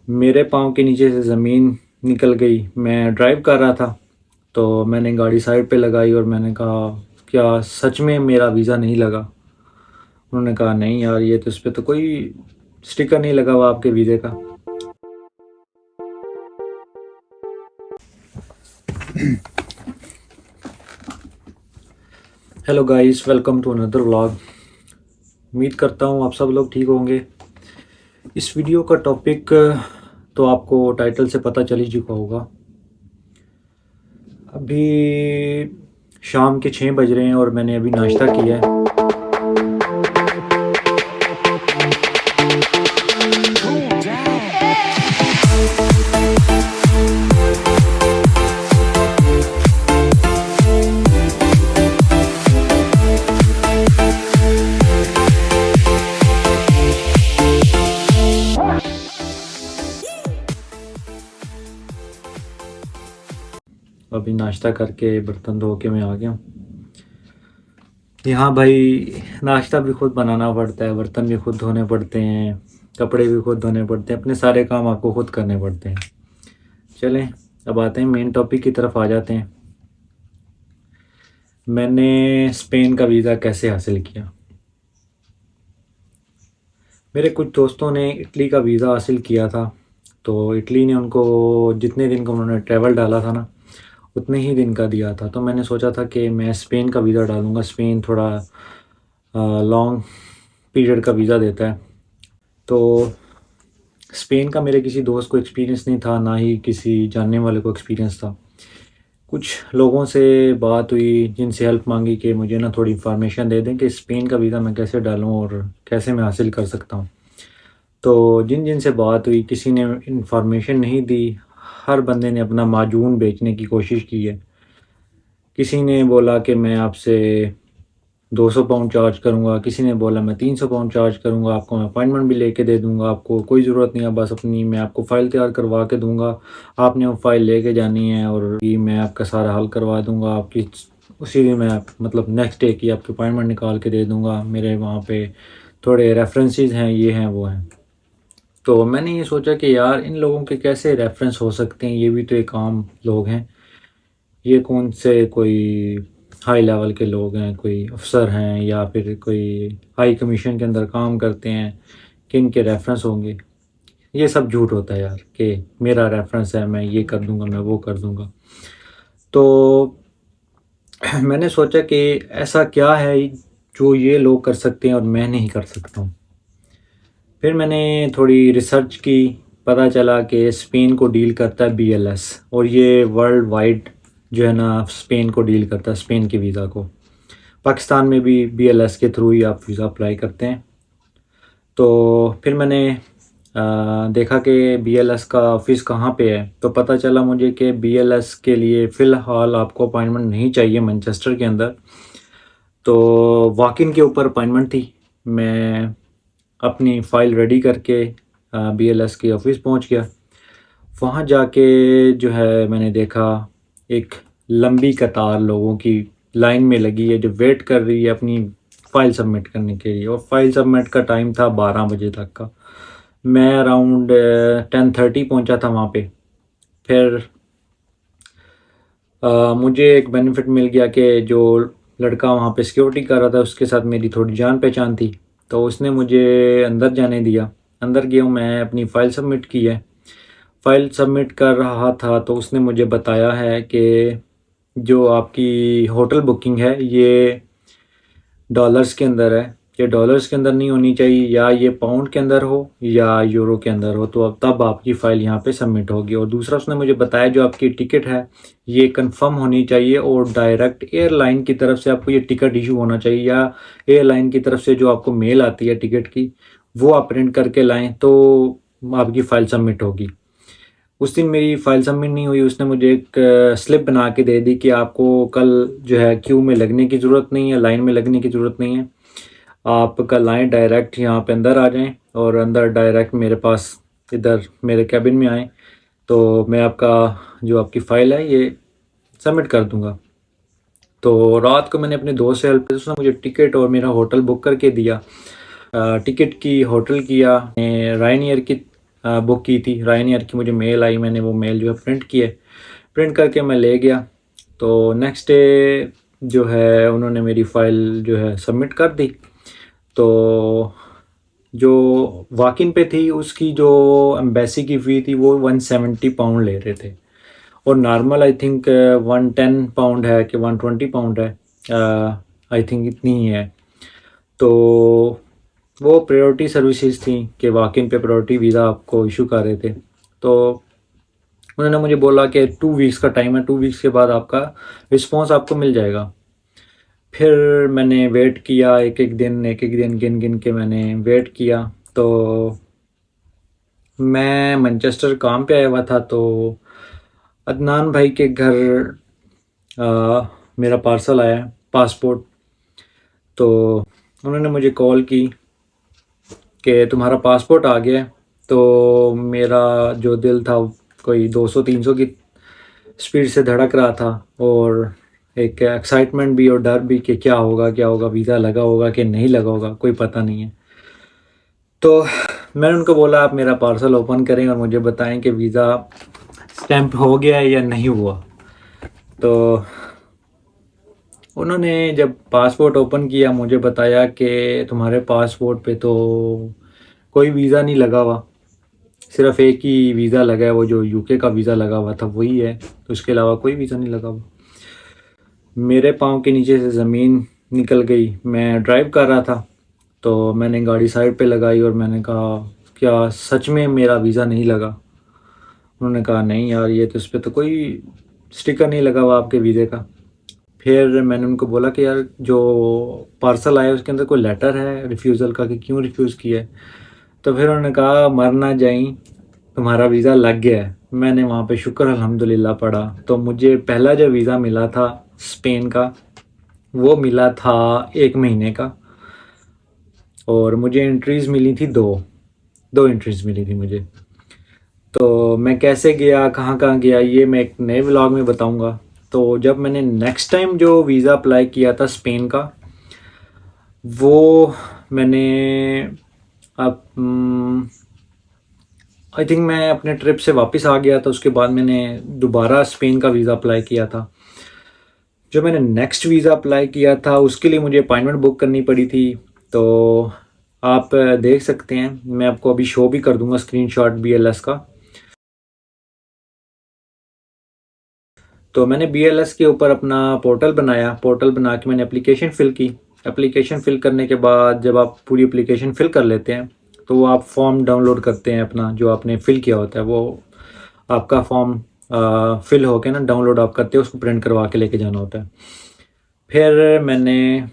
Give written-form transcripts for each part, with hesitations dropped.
मेरे पाँव के नीचे से ज़मीन निकल गई। मैं ड्राइव कर रहा था तो मैंने गाड़ी साइड पे लगाई और मैंने कहा क्या सच में मेरा वीज़ा नहीं लगा? उन्होंने कहा नहीं यार, ये तो इस पे तो कोई स्टिकर नहीं लगा हुआ आपके वीज़े का। Hello guys, welcome to another vlog. उम्मीद करता हूँ आप सब लोग ठीक होंगे। इस वीडियो का टॉपिक तो आपको टाइटल से पता चल ही चुका होगा। अभी शाम के 6 बज रहे हैं और मैंने अभी नाश्ता किया है। अभी नाश्ता करके बर्तन धो के मैं आ गया हूँ। यहाँ भाई नाश्ता भी खुद बनाना पड़ता है, बर्तन भी खुद धोने पड़ते हैं, कपड़े भी खुद धोने पड़ते हैं, अपने सारे काम आपको खुद करने पड़ते हैं। चलें अब आते हैं मेन टॉपिक की तरफ आ जाते हैं। मैंने स्पेन का वीज़ा कैसे हासिल किया। मेरे कुछ दोस्तों ने इटली का वीज़ा हासिल किया था, तो इटली ने उनको जितने दिन का उन्होंने ट्रैवल डाला था ना, उतने ही दिन का दिया था। तो मैंने सोचा था कि मैं स्पेन का वीज़ा डालूँगा। स्पेन थोड़ा लॉन्ग पीरियड का वीज़ा देता है। तो स्पेन का मेरे किसी दोस्त को एक्सपीरियंस नहीं था, ना ही किसी जानने वाले को एक्सपीरियंस था। कुछ लोगों से बात हुई जिनसे हेल्प मांगी कि मुझे ना थोड़ी इन्फॉर्मेशन दे दें कि स्पेन का वीज़ा मैं कैसे डालूं और कैसे मैं हासिल कर सकता हूं। तो जिन जिन से बात हुई, किसी ने इन्फॉर्मेशन नहीं दी। हर बंदे ने अपना माजून बेचने की कोशिश की है। किसी ने बोला कि मैं आपसे 200 पाउंड चार्ज करूंगा, किसी ने बोला मैं 300 पाउंड चार्ज करूंगा, आपको मैं अपॉइंटमेंट भी लेके दे दूंगा, आपको कोई ज़रूरत नहीं है, बस अपनी मैं आपको फ़ाइल तैयार करवा के दूंगा, आपने वो फ़ाइल लेके जानी है और ये मैं आपका सारा हल करवा दूंगा। आपकी उसी दिन मैं मतलब नेक्स्ट डे की आपकी अपॉइंटमेंट निकाल के दे दूंगा। मेरे वहाँ पे थोड़े रेफरेंसेस हैं, ये हैं वो हैं। तो मैंने ये सोचा कि यार इन लोगों के कैसे रेफरेंस हो सकते हैं, ये भी तो एक आम लोग हैं। ये कौन से कोई हाई लेवल के लोग हैं, कोई अफसर हैं या फिर कोई हाई कमीशन के अंदर काम करते हैं, किन के रेफरेंस होंगे। ये सब झूठ होता है यार कि मेरा रेफरेंस है, मैं ये कर दूंगा, मैं वो कर दूंगा। तो मैंने सोचा कि ऐसा क्या है जो ये लोग कर सकते हैं और मैं नहीं कर सकता हूँ। फिर मैंने थोड़ी रिसर्च की। पता चला कि स्पेन को डील करता है BLS, और ये वर्ल्ड वाइड जो है ना स्पेन को डील करता है, स्पेन के वीज़ा को। पाकिस्तान में भी BLS के थ्रू ही आप वीज़ा अप्लाई करते हैं। तो फिर मैंने देखा कि BLS का ऑफिस कहाँ पे है। तो पता चला मुझे कि BLS के लिए फ़िलहाल आपको अपॉइंटमेंट नहीं चाहिए मैनचेस्टर के अंदर। तो वॉक इन के ऊपर अपॉइंटमेंट थी। मैं अपनी फ़ाइल रेडी करके BLS के ऑफिस पहुंच गया। वहाँ जाके जो है मैंने देखा एक लंबी कतार लोगों की लाइन में लगी है जो वेट कर रही है अपनी फ़ाइल सबमिट करने के लिए। और फाइल सबमिट का टाइम था 12 बजे तक का। मैं अराउंड 10:30 पहुँचा था वहाँ पे। फिर मुझे एक बेनिफिट मिल गया कि जो लड़का वहाँ पे सिक्योरिटी कर रहा था उसके साथ मेरी थोड़ी जान पहचान थी, तो उसने मुझे अंदर जाने दिया। अंदर गया हूँ, मैं अपनी फ़ाइल सबमिट की है। फ़ाइल सबमिट कर रहा था तो उसने मुझे बताया है कि जो आपकी होटल बुकिंग है ये डॉलर्स के अंदर है। ये डॉलर्स के अंदर नहीं होनी चाहिए, या ये पाउंड के अंदर हो या यूरो के अंदर हो, तो अब तब आपकी फ़ाइल यहाँ पे सबमिट होगी। और दूसरा उसने मुझे बताया जो आपकी टिकट है ये कंफर्म होनी चाहिए और डायरेक्ट एयरलाइन की तरफ से आपको ये टिकट इशू होना चाहिए, या एयरलाइन की तरफ से जो आपको मेल आती है टिकट की वो आप प्रिंट करके लाएँ तो आपकी फ़ाइल सबमिट होगी। उस दिन मेरी फ़ाइल सबमिट नहीं हुई। उसने मुझे एक स्लिप बना के दे दी कि आपको कल जो है क्यू में लगने की ज़रूरत नहीं है, लाइन में लगने की ज़रूरत नहीं है। आप कल आएँ, डायरेक्ट यहाँ पे अंदर आ जाएं और अंदर डायरेक्ट मेरे पास इधर मेरे कैबिन में आएँ, तो मैं आपका जो आपकी फ़ाइल है ये सबमिट कर दूँगा। तो रात को मैंने अपने दोस्त से हेल्प की, उसने मुझे टिकट और मेरा होटल बुक करके दिया। टिकट की, होटल किया, रायन एयर की बुक की थी रायनियर की, मुझे मेल आई, मैंने वो मेल जो है प्रिंट किए, प्रिंट करके मैं ले गया। तो नेक्स्ट डे जो है उन्होंने मेरी फ़ाइल जो है सबमिट कर दी। तो जो वॉक इन पे थी उसकी जो एम्बेसी की फ़ी थी वो 170 पाउंड ले रहे थे, और नॉर्मल आई थिंक 110 पाउंड है कि 120 पाउंड है, आई थिंक इतनी ही है। तो वो प्रायोरिटी सर्विसेज थी कि वॉक इन पे प्रायोरिटी वीज़ा आपको इशू कर रहे थे। तो उन्होंने मुझे बोला कि 2 वीक्स का टाइम है, 2 वीक्स के बाद आपका रिस्पॉन्स आपको मिल जाएगा। फिर मैंने वेट किया, एक एक दिन गिन गिन के मैंने वेट किया। तो मैं मैनचेस्टर काम पे आया हुआ था, तो अदनान भाई के घर मेरा पार्सल आया, पासपोर्ट। तो उन्होंने मुझे कॉल की कि तुम्हारा पासपोर्ट आ गया है। तो मेरा जो दिल था कोई 200-300 की स्पीड से धड़क रहा था, और एक एक्साइटमेंट भी और डर भी कि क्या होगा, वीज़ा लगा होगा कि नहीं लगा होगा, कोई पता नहीं है। तो मैंने उनको बोला आप मेरा पार्सल ओपन करें और मुझे बताएं कि वीज़ा स्टैम्प हो गया है या नहीं हुआ। तो उन्होंने जब पासपोर्ट ओपन किया मुझे बताया कि तुम्हारे पासपोर्ट पे तो कोई वीज़ा नहीं लगा हुआ, सिर्फ एक ही वीज़ा लगा है, वो जो यूके का वीज़ा लगा हुआ था वही है, तो उसके अलावा कोई वीज़ा नहीं लगा हुआ। मेरे पाँव के नीचे से ज़मीन निकल गई। मैं ड्राइव कर रहा था, तो मैंने गाड़ी साइड पे लगाई और मैंने कहा क्या सच में मेरा वीज़ा नहीं लगा? उन्होंने कहा नहीं यार, ये तो इस पर तो कोई स्टिकर नहीं लगा हुआ आपके वीज़े का। फिर मैंने उनको बोला कि यार जो पार्सल आया उसके अंदर कोई लेटर है रिफ्यूज़ल का कि क्यों रिफ्यूज़ किया है? तो फिर उन्होंने कहा मर ना जाई, तुम्हारा वीज़ा लग गया है। मैंने वहाँ पे शुक्र अल्हम्दुलिल्लाह पढ़ा, तो मुझे पहला जो वीज़ा मिला था स्पेन का वो मिला था 1 महीने का, और मुझे एंट्रीज़ मिली थी दो एंट्रीज़ मिली थी मुझे। तो मैं कैसे गया, कहाँ कहाँ गया, ये मैं एक नए व्लॉग में बताऊँगा। तो जब मैंने नेक्स्ट टाइम जो वीज़ा अप्लाई किया था स्पेन का, वो मैंने अब आई थिंक मैं अपने ट्रिप से वापस आ गया था, उसके बाद मैंने दोबारा स्पेन का वीज़ा अप्लाई किया था। जो मैंने नेक्स्ट वीज़ा अप्लाई किया था उसके लिए मुझे अपॉइंटमेंट बुक करनी पड़ी थी। तो आप देख सकते हैं, मैं आपको अभी शो भी कर दूंगा स्क्रीनशॉट BLS का। तो मैंने BLS के ऊपर अपना पोर्टल बनाया, पोर्टल बना के मैंने एप्लीकेशन फ़िल की। एप्लीकेशन फ़िल करने के बाद जब आप पूरी एप्लीकेशन फ़िल कर लेते हैं तो वो आप फॉर्म डाउनलोड करते हैं, अपना जो आपने फ़िल किया होता है वो आपका फॉर्म फिल होके ना डाउनलोड आप करते हो, उसको प्रिंट करवा के लेके जाना होता है। फिर मैंने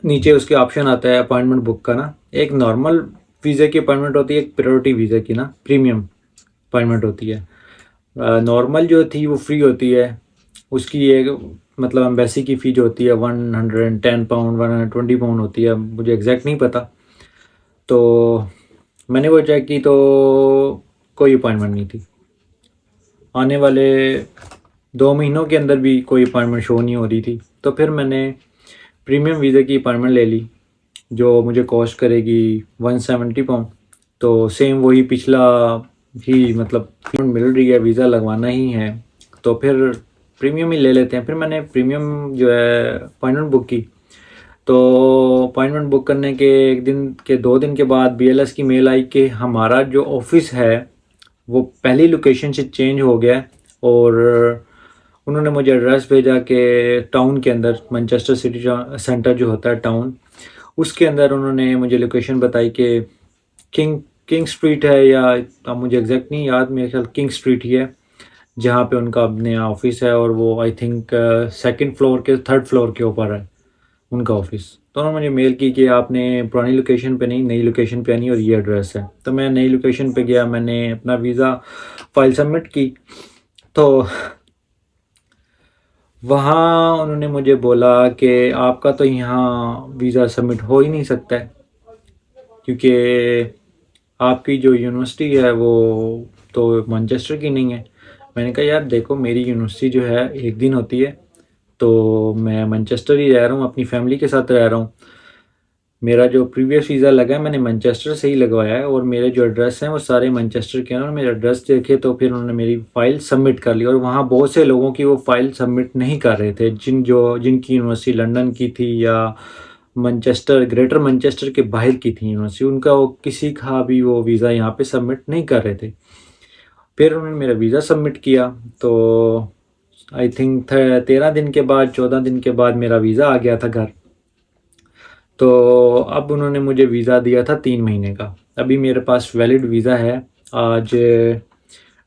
नीचे उसके ऑप्शन आता है अपॉइंटमेंट बुक का ना, एक नॉर्मल वीज़े की अपॉइंटमेंट होती है, एक प्रायोरिटी वीज़े की ना प्रीमियम अपॉइंटमेंट होती है। नॉर्मल जो थी वो फ्री होती है, उसकी एक मतलब एम्बेसी की फ़ी जो होती है 110 पाउंड 120 पाउंड होती है, मुझे एग्जैक्ट नहीं पता। तो मैंने वो चेक की तो कोई अपॉइंटमेंट नहीं थी, आने वाले 2 महीनों के अंदर भी कोई अपॉइंटमेंट शो नहीं हो रही थी। तो फिर मैंने प्रीमियम वीज़ा की अपॉइंटमेंट ले ली जो मुझे कॉस्ट करेगी 170 पाउंड। तो सेम वही पिछला ही मतलब मिल रही है, वीज़ा लगवाना ही है तो फिर प्रीमियम ही ले लेते हैं। फिर मैंने प्रीमियम जो है अपॉइंटमेंट बुक की। तो अपॉइंटमेंट बुक करने के 1 दिन के 2 दिन के बाद BLS की मेल आई कि हमारा जो ऑफिस है वो पहली लोकेशन से चेंज हो गया है, और उन्होंने मुझे एड्रेस भेजा कि टाउन के अंदर मैनचेस्टर सिटी सेंटर जो होता है टाउन, उसके अंदर उन्होंने मुझे लोकेशन बताई कि किंग स्ट्रीट है, या अब मुझे एग्जैक्ट नहीं याद, मेरे ख्याल किंग स्ट्रीट ही है जहाँ पे उनका अपने ऑफिस है, और वो आई थिंक 2nd फ्लोर के 3rd फ्लोर के ऊपर है उनका ऑफिस। तो उन्होंने मुझे मेल की कि आपने पुरानी लोकेशन पे नहीं नई लोकेशन पे आनी और ये एड्रेस है। तो मैं नई लोकेशन पे गया, मैंने अपना वीज़ा फाइल सबमिट की। तो वहाँ उन्होंने मुझे बोला कि आपका तो यहाँ वीज़ा सबमिट हो ही नहीं सकता है क्योंकि आपकी जो यूनिवर्सिटी है वो तो मैनचेस्टर की नहीं है। मैंने कहा यार देखो, मेरी यूनिवर्सिटी जो है एक दिन होती है, तो मैं मैनचेस्टर ही रह रहा हूँ, अपनी फैमिली के साथ रह रहा हूँ। मेरा जो प्रीवियस वीज़ा लगा है मैंने मैनचेस्टर से ही लगवाया है और मेरे जो एड्रेस हैं वो सारे मैनचेस्टर के हैं। और मेरे एड्रेस देखे तो फिर उन्होंने मेरी फ़ाइल सबमिट कर ली और वहाँ बहुत से लोगों की वो फ़ाइल सबमिट नहीं कर रहे थे जिनकी यूनिवर्सिटी लंदन की थी या मैनचेस्टर ग्रेटर मैनचेस्टर के बाहर की थी यूनिवर्सिटी, उनका वो किसी का भी वो वीज़ा यहाँ पे सबमिट नहीं कर रहे थे। फिर उन्होंने मेरा वीज़ा सबमिट किया तो आई थिंक 13 दिन के बाद 14 दिन के बाद मेरा वीज़ा आ गया था घर। तो अब उन्होंने मुझे वीज़ा दिया था 3 महीने का। अभी मेरे पास वैलिड वीज़ा है। आज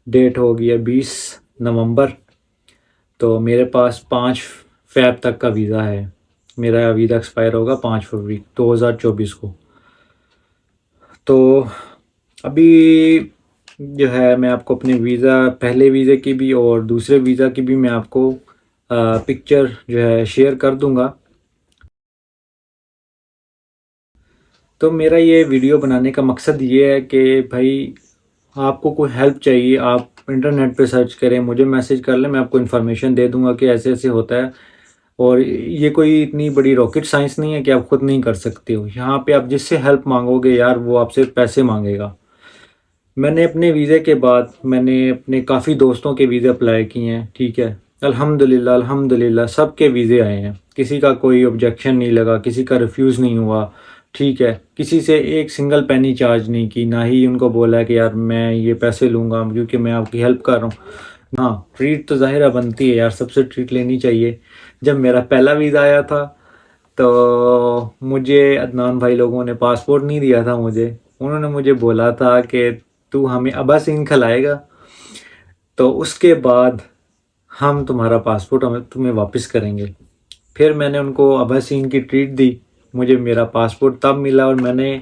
डेट हो गई है 20 नवंबर। तो मेरे पास 5 फ़ैब तक का वीज़ा है। मेरा वीज़ा एक्सपायर होगा 5 फरवरी 2024 को। तो अभी जो है मैं आपको अपने वीज़ा पहले वीज़े की भी और दूसरे वीज़ा की भी मैं आपको पिक्चर जो है शेयर कर दूँगा। तो मेरा ये वीडियो बनाने का मकसद ये है कि भाई आपको कोई हेल्प चाहिए आप इंटरनेट पे सर्च करें, मुझे मैसेज कर लें, मैं आपको इन्फॉर्मेशन दे दूँगा कि ऐसे-ऐसे होता है। और ये कोई इतनी बड़ी रॉकेट साइंस नहीं है कि आप खुद नहीं कर सकते हो। यहाँ पे आप जिससे हेल्प माँगोगे यार वो आपसे पैसे माँगेगा। मैंने अपने वीज़े के बाद मैंने अपने काफ़ी दोस्तों के वीज़े अप्लाई किए हैं, ठीक है। अल्हम्दुलिल्लाह अल्हम्दुलिल्लाह सबके वीज़े आए हैं। किसी का कोई ऑब्जेक्शन नहीं लगा, किसी का रिफ्यूज़ नहीं हुआ, ठीक है। किसी से एक सिंगल पेनी चार्ज नहीं की, ना ही उनको बोला कि यार मैं ये पैसे लूँगा क्योंकि मैं आपकी हेल्प कर रहा हूँ। हाँ, ट्रीट तो ज़ाहिर है बनती है यार, सबसे ट्रीट लेनी चाहिए। जब मेरा पहला वीज़ा आया था तो मुझे अदनान भाई लोगों ने पासपोर्ट नहीं दिया था मुझे। उन्होंने मुझे बोला था कि तू हमें अब्बासीन खिलाएगा तो उसके बाद हम तुम्हारा पासपोर्ट हमें तुम्हें वापस करेंगे। फिर मैंने उनको अब्बासीन की ट्रीट दी। मुझे मेरा पासपोर्ट तब मिला और मैंने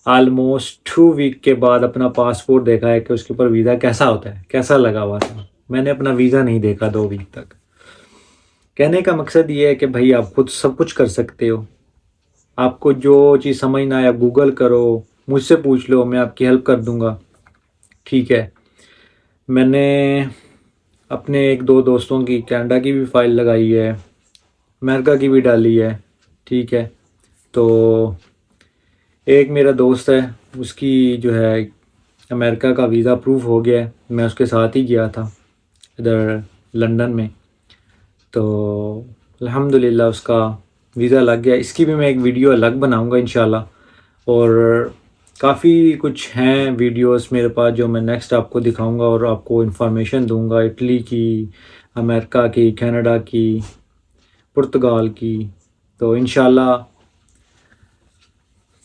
ऑलमोस्ट 2 वीक के बाद अपना पासपोर्ट देखा है कि उसके ऊपर वीज़ा कैसा होता है, कैसा लगा हुआ था। मैंने अपना वीज़ा नहीं देखा 2 वीक तक। कहने का मकसद ये है कि भाई आप खुद सब कुछ कर सकते हो। आपको जो चीज़ समझ ना आए आप गूगल करो, मुझसे पूछ लो, मैं आपकी हेल्प कर दूँगा, ठीक है। मैंने अपने 1-2 दोस्तों की कनाडा की भी फ़ाइल लगाई है, अमेरिका की भी डाली है, ठीक है। तो एक मेरा दोस्त है, उसकी जो है अमेरिका का वीज़ा अप्रूव हो गया है, मैं उसके साथ ही गया था इधर लंदन में। तो अल्हम्दुलिल्लाह उसका वीज़ा लग गया। इसकी भी मैं एक वीडियो अलग बनाऊँगा इंशाल्लाह। और काफ़ी कुछ हैं वीडियोस मेरे पास जो मैं नेक्स्ट आपको दिखाऊँगा और आपको इन्फॉर्मेशन दूँगा इटली की, अमेरिका की, कनाडा की, पुर्तगाल की। तो इंशाल्लाह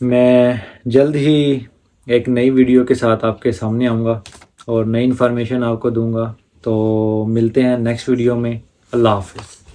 मैं जल्द ही एक नई वीडियो के साथ आपके सामने आऊँगा और नई इन्फॉर्मेशन आपको दूँगा। तो मिलते हैं नेक्स्ट वीडियो में। अल्लाह हाफ़िज़।